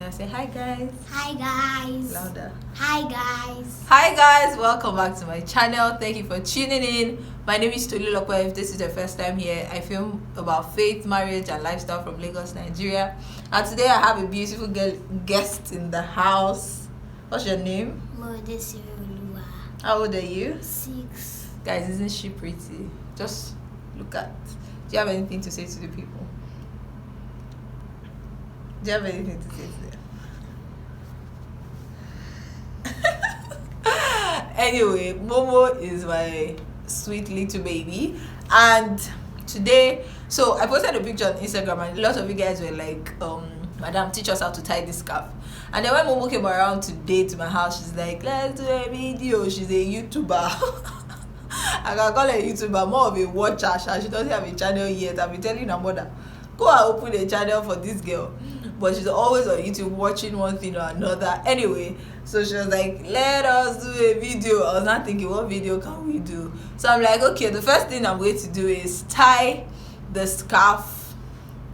I say hi guys. Hi guys. Louder. Hi guys. Hi guys, welcome back to my channel. Thank you for tuning in. My name is Tolulope. If this is the first time here, I film about faith, marriage and lifestyle from Lagos, Nigeria. And today I have a beautiful guest in the house. What's your name? Tolulope. How old are you? 6. Guys, isn't she pretty? Just look at. Do you have anything to say to the people? Do you have anything to say to them? Anyway, Momo is my sweet little baby, and today, so I posted a picture on Instagram, and a lot of you guys were like, "Madam, teach us how to tie this scarf." And then when Momo came around today to my house, she's like, "Let's do a video." She's a YouTuber. I can call her a YouTuber, more of a watcher. She doesn't have a channel yet. I've been telling her mother, go and open a channel for this girl, but she's always on YouTube watching one thing or another. Anyway, so she was like, let us do a video. I was not thinking, what video can we do? So I'm like, okay, the first thing I'm going to do is tie the scarf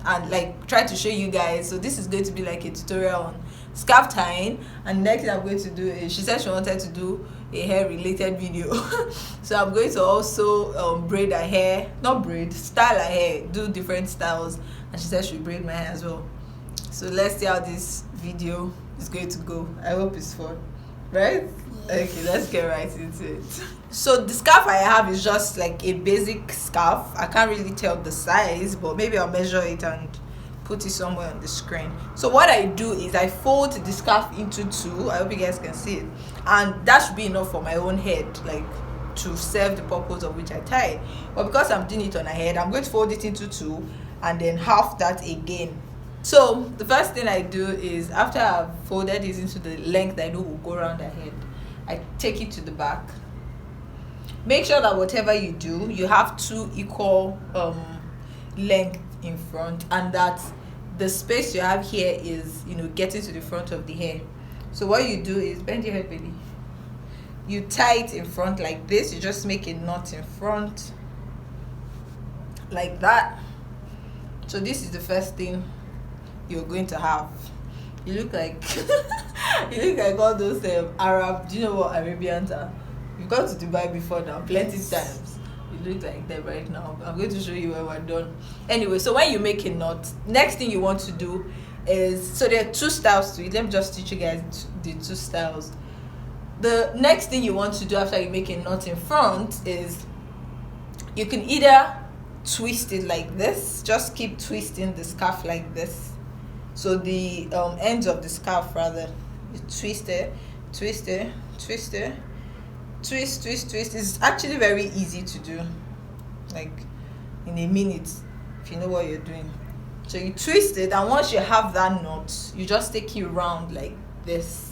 and like try to show you guys. So this is going to be like a tutorial on scarf tying, and next thing I'm going to do is, she said she wanted to do a hair related video. So I'm going to also braid her hair, not braid, style her hair, do different styles, and she said she'll braid my hair as well. So let's see how this video is going to go. I hope it's fun, right? Okay, let's get right into it. So the scarf I have is just like a basic scarf. I can't really tell the size, but maybe I'll measure it and put it somewhere on the screen. So what I do is I fold the scarf into two. I hope you guys can see it, and that should be enough for my own head, like to serve the purpose of which I tie it. But because I'm doing it on a head, I'm going to fold it into two and then half that again. So the first thing I do is, after I've folded it into the length I know will go around the head, I take it to the back. Make sure that whatever you do, you have two equal length in front, and that the space you have here is, getting to the front of the hair. So what you do is bend your head, baby. You tie it in front like this. You just make a knot in front like that. So this is the first thing you're going to have. You look like you look like all those Arab. Do you know what Arabians are? You've gone to Dubai before now, plenty times. You look like them right now. I'm going to show you when we're done. Anyway, so when you make a knot, next thing you want to do is, so there are two styles to it. Let me just teach you guys the two styles. The next thing you want to do after you make a knot in front is, you can either twist it like this. Just keep twisting the scarf like this. So the ends of the scarf, rather, you twist it, twist it, twist it, twist, twist, twist. It's actually very easy to do, like in a minute, if you know what you're doing. So you twist it, and once you have that knot, you just take it round like this.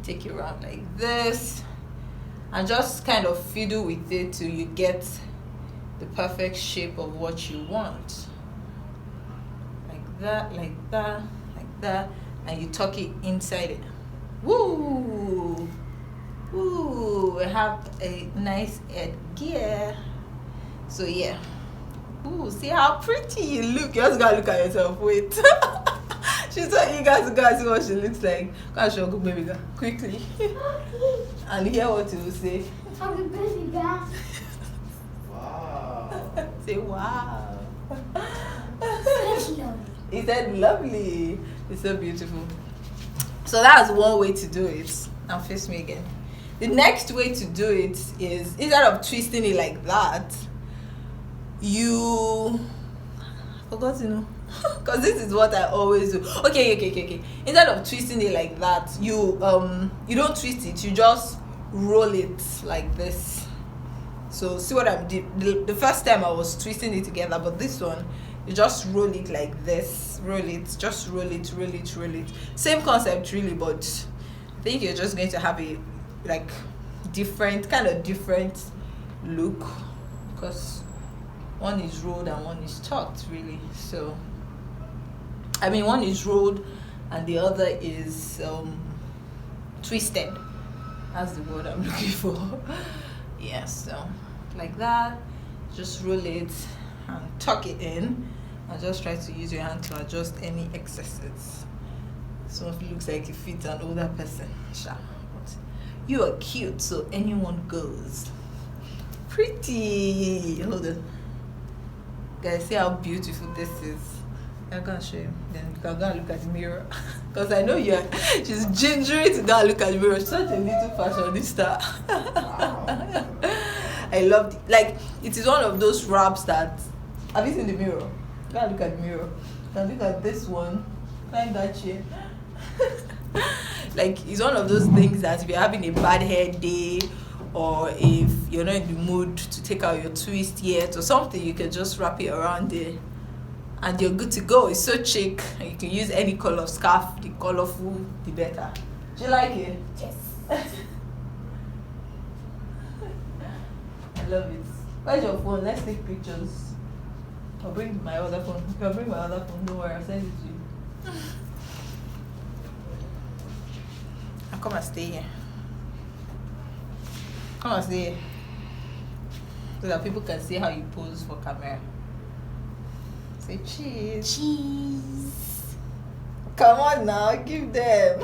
Take it round like this, and just kind of fiddle with it till you get the perfect shape of what you want. That, like that, like that, and you tuck it inside it. Woo! Ooh, we have a nice headgear. So yeah. Ooh, see how pretty you look. You just gotta look at yourself. Wait. She's so eager to go and see what she looks like. Go and show good baby girl quickly. And hear what you will say. Baby girl. Wow. Say wow. Lovely. He said lovely. It's so beautiful. So that's one way to do it. Now face me again. The next way to do it is, instead of twisting it like that, you forgot, because this is what I always do. Okay. Instead of twisting it like that, you don't twist it, you just roll it like this. So see what I'm doing. The first time I was twisting it together, but this one, you just roll it like this. Roll it, just roll it, roll it, roll it. Same concept really, but I think you're just going to have a different look, because one is rolled and one is tucked, really. So I mean, one is rolled and the other is twisted. That's the word I'm looking for. Yeah, so like that, just roll it and tuck it in, and just try to use your hand to adjust any excesses. This one looks like it fits an older person. Sha. But you are cute, so anyone goes. Pretty. Hold on. Guys, see how beautiful this is. I can't show you. Then you can go and look at the mirror. Because I know she's gingery to go and look at the mirror. She's such a little fashionista. I love it. Like, it is one of those wraps that. Have you seen the mirror? Go and look at the mirror. You can look at this one. Climb that chair. Like, it's one of those things that if you're having a bad hair day, or if you're not in the mood to take out your twist yet or something, you can just wrap it around there and you're good to go. It's so chic, and you can use any color scarf. The colorful, the better. Do you like it? Yes. I love it. Where's your phone? Let's take pictures. I'll bring my other phone. I'll bring my other phone. Don't worry, I'll send it to you. I'll come and stay here. Come and stay here. So that people can see how you pose for camera. Say cheese. Cheese. Come on now, give them.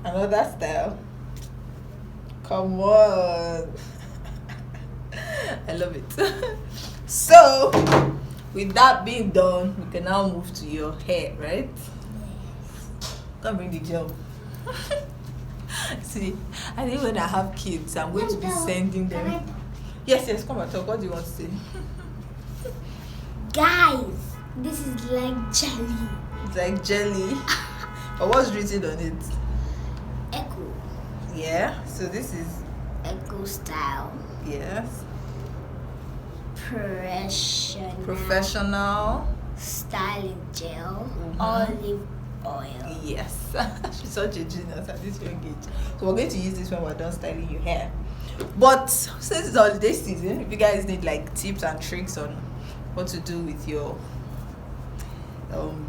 Another style. Come on. I love it. So, with that being done, we can now move to your hair, right? Come bring the gel. See, I think when I have kids, I'm going to be sending them. Yes, come and talk. What do you want to say? Guys, this is like jelly. It's like jelly. But what's written on it? Echo. Yeah, so this is. Echo style. Yes. Professional. Professional. Styling gel. Mhm. Olive oil. Yes. She's such a genius at this young age. So we're going to use this when we're done styling your hair. But since it's holiday season, if you guys need like tips and tricks on what to do with your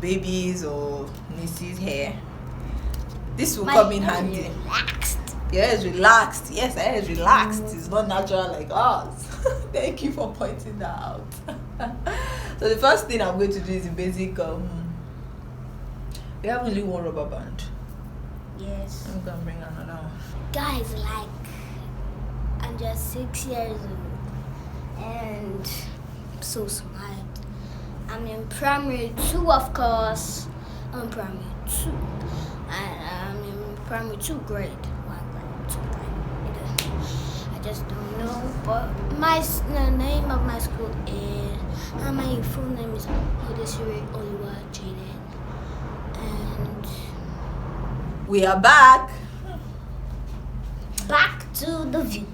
babies or nieces' hair, this will come in handy. Relaxed. Yeah, it's relaxed. Yes, hair is relaxed. It's not natural like ours. Thank you for pointing that out. So the first thing I'm going to do is the basic. We have only one rubber band. Yes. I'm gonna bring another one. Guys, like, I'm just 6 years old and I'm so smart. I'm in primary 2, of course. I'm in primary 2. And I'm in primary 2 grade. 1 grade, 2 grade. I just don't know. But the name of my school is, and my full name is Odesiri Oliwa Jaden. And We are back. back to the video.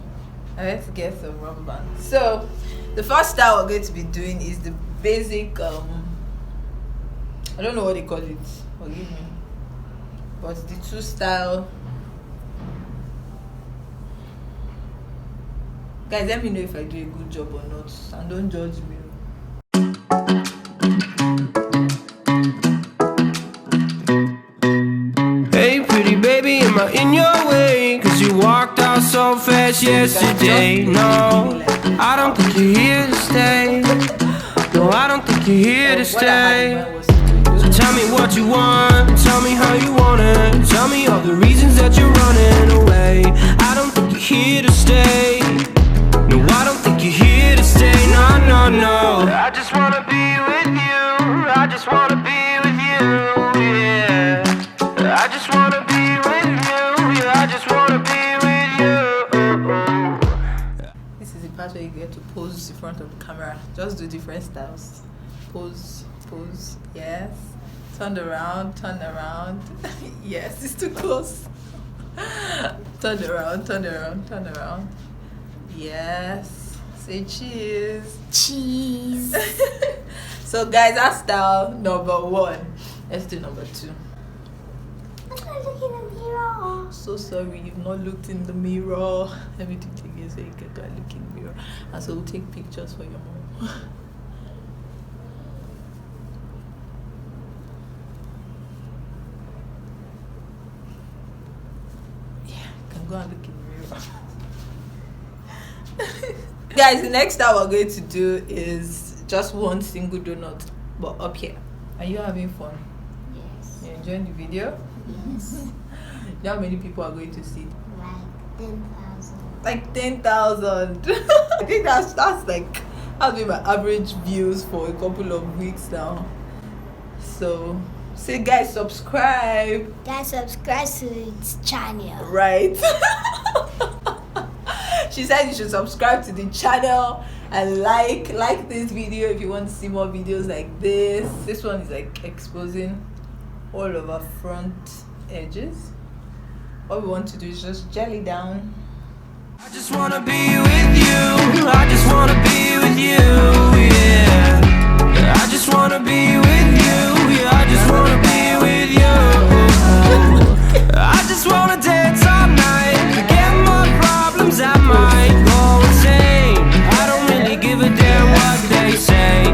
Let's get some rubber bands. So the first style we're going to be doing is the basic I don't know what they call it, forgive me, but the 2 style. Guys, let me know if I do a good job or not, and don't judge me. Hey pretty baby, am I in your way? Cause you walked out so fast yesterday. No, I don't think you're here to stay. No, I don't think you're here to stay. So tell me what you want, tell me how you want it. Tell me all the reasons that you're running away. I don't think you're here to stay. No, I don't think you're here to stay. No, no, no. I just wanna be with you. I just wanna be with you, yeah. I just wanna be with you, yeah, I just wanna be with you. This is the part where you get to pose in front of the camera. Just do different styles. Pose, pose, yes. Turn around, turn around. Yes, it's too close. Turn around, turn around, turn around. Yes. Say cheese. Cheese. So guys, that's style number 1. Let's do number 2. I'm not looking in the mirror. So sorry, you've not looked in the mirror. Let me do it again so you can go and look in the mirror. And so we'll take pictures for your mom. Yeah, you can go and look in the mirror. Guys, the next style we're going to do is just one single donut, but up here. Are you having fun? Yes. You enjoying the video? Yes. You know how many people are going to see? Like 10,000. Like 10,000. I think that's like has been my average views for a couple of weeks now. So say guys, subscribe. Guys, subscribe to this channel. Right. She said you should subscribe to the channel and like this video if you want to see more videos like this. This one is like exposing all of our front edges. What we want to do is just gel it down. I just wanna be with you. I just wanna be with you. Yeah. I just wanna be with you. Yeah. I just wanna be with you. I just wanna dance all night. Forget my problems. I might go insane. I don't really give a damn what they say.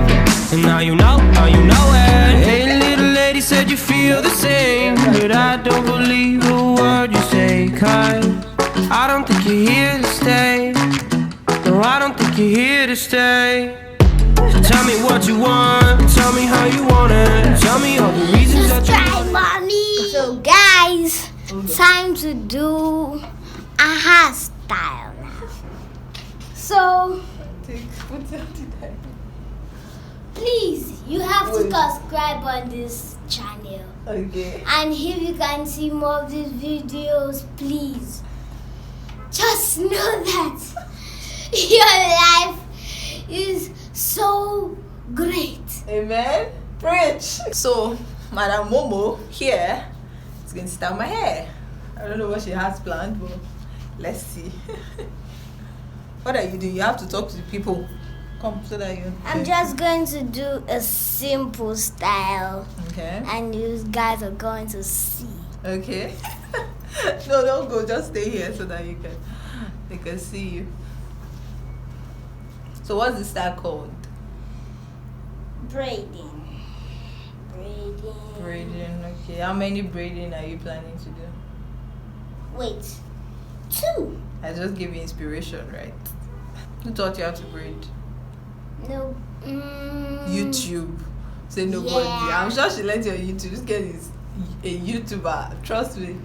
And now you know it. Hey, little lady said you feel the same, but I don't believe a word you say, 'cause I don't think you're here to stay. No, I don't think you're here to stay. So tell me what you want. Tell me how you want it. Tell me all the reasons that you Subscribe, mommy. So, guys, time to do a hairstyle now. So, please, you have to subscribe on this channel. Okay. And if you can see more of these videos, please just know that your life is so great. Amen. Preach. So Madam Momo here is going to style my hair. I don't know what she has planned, but let's see. What are you doing? You have to talk to the people. Come so that you. I'm just going to do a simple style, Okay. and you guys are going to see. Okay. No, don't go. Just stay here so that they can see you. So what's the style called? Braiding. Braiding. Okay. How many braiding are you planning to do? Wait, 2. I just gave you inspiration, right? Who taught you how to braid? No. YouTube. Say nobody. Yeah. I'm sure she learned you on YouTube. This girl is a YouTuber. Trust me.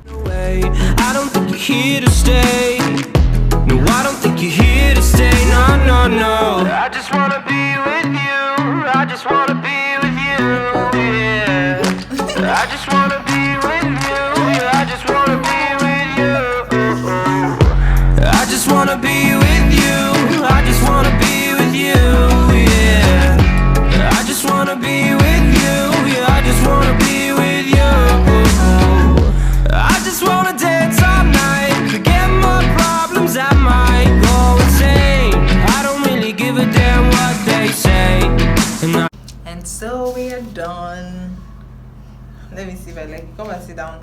away. I don't think you're here to stay. No, I don't think you're here to stay. No, no, no. I just wanna be with you. I just wanna be with you. Yeah. I just wanna be with you. Yeah, I just wanna be with you. I just wanna be with you. I just wanna be with you. Yeah. I just wanna be with you. Yeah, I just wanna be with you. I just wanna dance all night. Forget my problems, I might go insane. I don't really give a damn what they say. And so we are done. Let me see if I like it. Come and sit down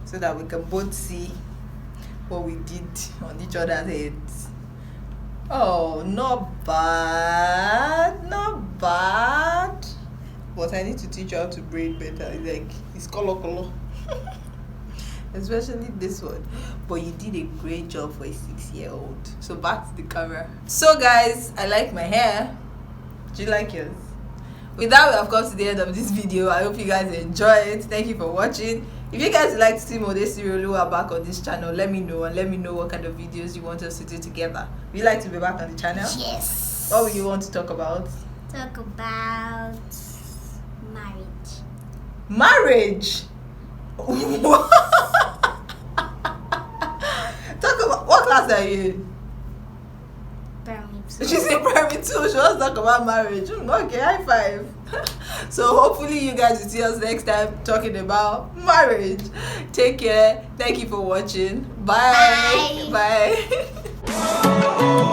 so that we can both see what we did on each other's heads. Oh, not bad. Not bad. But I need to teach you how to braid better. It's like it's color. Especially this one. But you did a great job for a 6-year-old. So back to the camera. So guys, I like my hair. Do you like yours? With that, we have come to the end of this video. I hope you guys enjoy it. Thank you for watching. If you guys would like to see more Tolulope back on this channel, let me know, and let me know what kind of videos you want us to do together. Would you like to be back on the channel? Yes. What would you want to talk about? Talk about marriage. Marriage. Talk about what class are you in? Primary She's in primary 2. She wants to talk about marriage. Okay, high five. So hopefully you guys will see us next time talking about marriage. Take care. Thank you for watching. Bye. Bye. Bye.